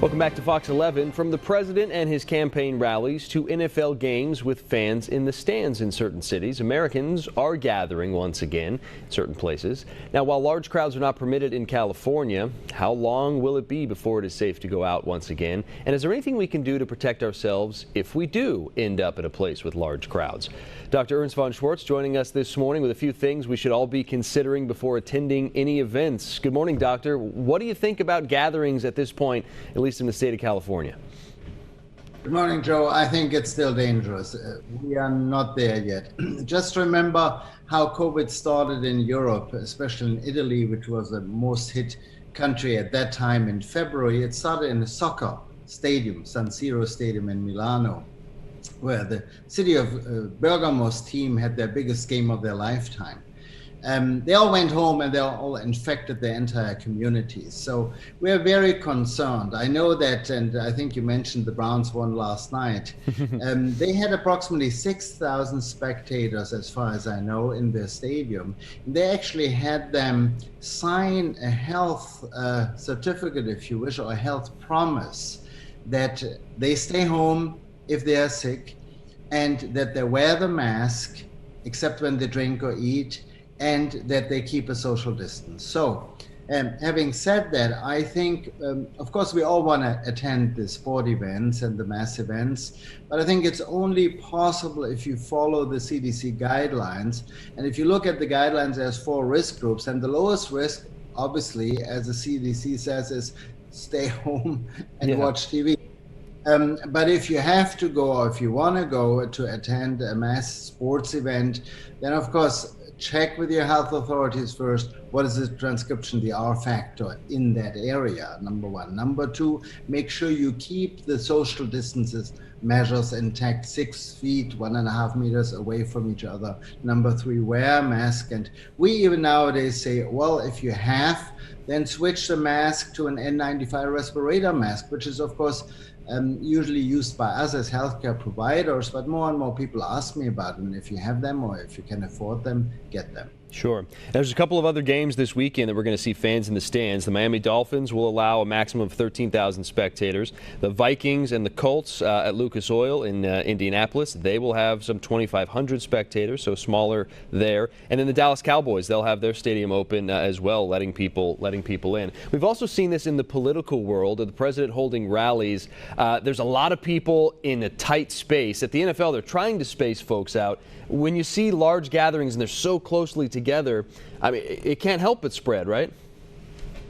Welcome back to Fox 11. From the president and his campaign rallies to NFL games with fans in the stands in certain cities, Americans are gathering once again in certain places. Now, while large crowds are not permitted in California, how long will it be before it is safe to go out once again? And is there anything we can do to protect ourselves if we do end up at a place with large crowds? Dr. Ernst von Schwarz joining us this morning with a few things we should all be considering before attending any events. Good morning, Doctor. What do you think about gatherings at this point, at least in the state of California? Good morning, Joe. I think it's still dangerous. We are not there yet. Just remember how COVID started in Europe, especially in Italy, which was the most hit country at that time in February. It started in a soccer stadium, San Siro Stadium in Milano, where the city of Bergamo's team had their biggest game of their lifetime. They all went home and they all infected the entire community. So we are very concerned. I know that, and I think you mentioned the Browns won last night. They had approximately 6,000 spectators, as far as I know, in their stadium. They actually had them sign a health certificate, if you wish, or a health promise that they stay home if they are sick and that they wear the mask, except when they drink or eat, and that they keep a social distance. So, having said that, I think, of course, we all want to attend the sport events and the mass events, but I think it's only possible if you follow the CDC guidelines. And if you look at the guidelines, there's 4 risk groups, and the lowest risk, obviously, as the CDC says, is stay home and watch TV. But if you have to go, or if you want to go to attend a mass sports event, then of course, check with your health authorities first. What is the transcription, the R factor in that area, number 1. Number 2, make sure you keep the social distances measures intact, 6 feet, 1.5 meters away from each other. Number 3, wear a mask. And we even nowadays say, well, if you have, then switch the mask to an N95 respirator mask, which is of course usually used by us as healthcare providers, but more and more people ask me about them. If you have them or if you can afford them, get them. Sure. There's a couple of other games this weekend that we're going to see fans in the stands. The Miami Dolphins will allow a maximum of 13,000 spectators. The Vikings and the Colts at Lucas Oil in Indianapolis, they will have some 2,500 spectators, so smaller there. And then the Dallas Cowboys, they'll have their stadium open as well, letting people in. We've also seen this in the political world, of the president holding rallies. There's a lot of people in a tight space. At the NFL, they're trying to space folks out. When you see large gatherings and they're so closely together, I mean, it can't help but spread, right?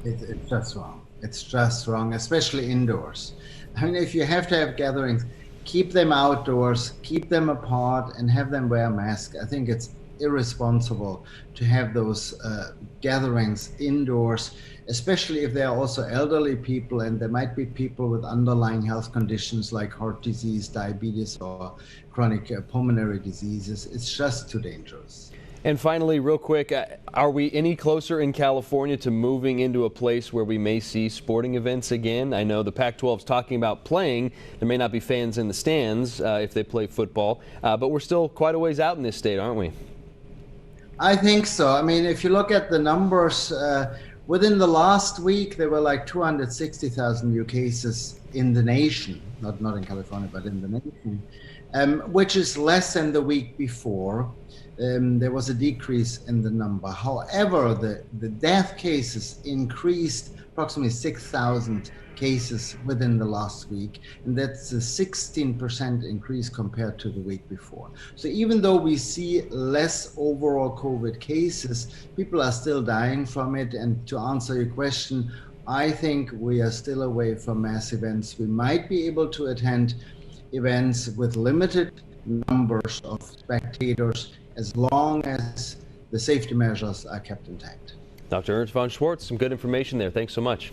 It's just wrong. It's just wrong, especially indoors. I mean, if you have to have gatherings, keep them outdoors, keep them apart, and have them wear a mask. I think it's irresponsible to have those gatherings indoors, especially if there are also elderly people and there might be people with underlying health conditions like heart disease, diabetes, or chronic pulmonary diseases. It's just too dangerous. And finally, real quick, are we any closer in California to moving into a place where we may see sporting events again? I know the Pac-12 is talking about playing. There may not be fans in the stands if they play football, but we're still quite a ways out in this state, aren't we? I think so. I mean, if you look at the numbers, within the last week, there were like 260,000 new cases in the nation, not in California, but in the nation, which is less than the week before. There was a decrease in the number. However, the death cases increased approximately 6,000 cases within the last week, and that's a 16% increase compared to the week before. So even though we see less overall COVID cases, people are still dying from it. And to answer your question, I think we are still away from mass events. We might be able to attend events with limited numbers of spectators as long as the safety measures are kept intact. Dr. Ernst von Schwarz, some good information there. Thanks so much.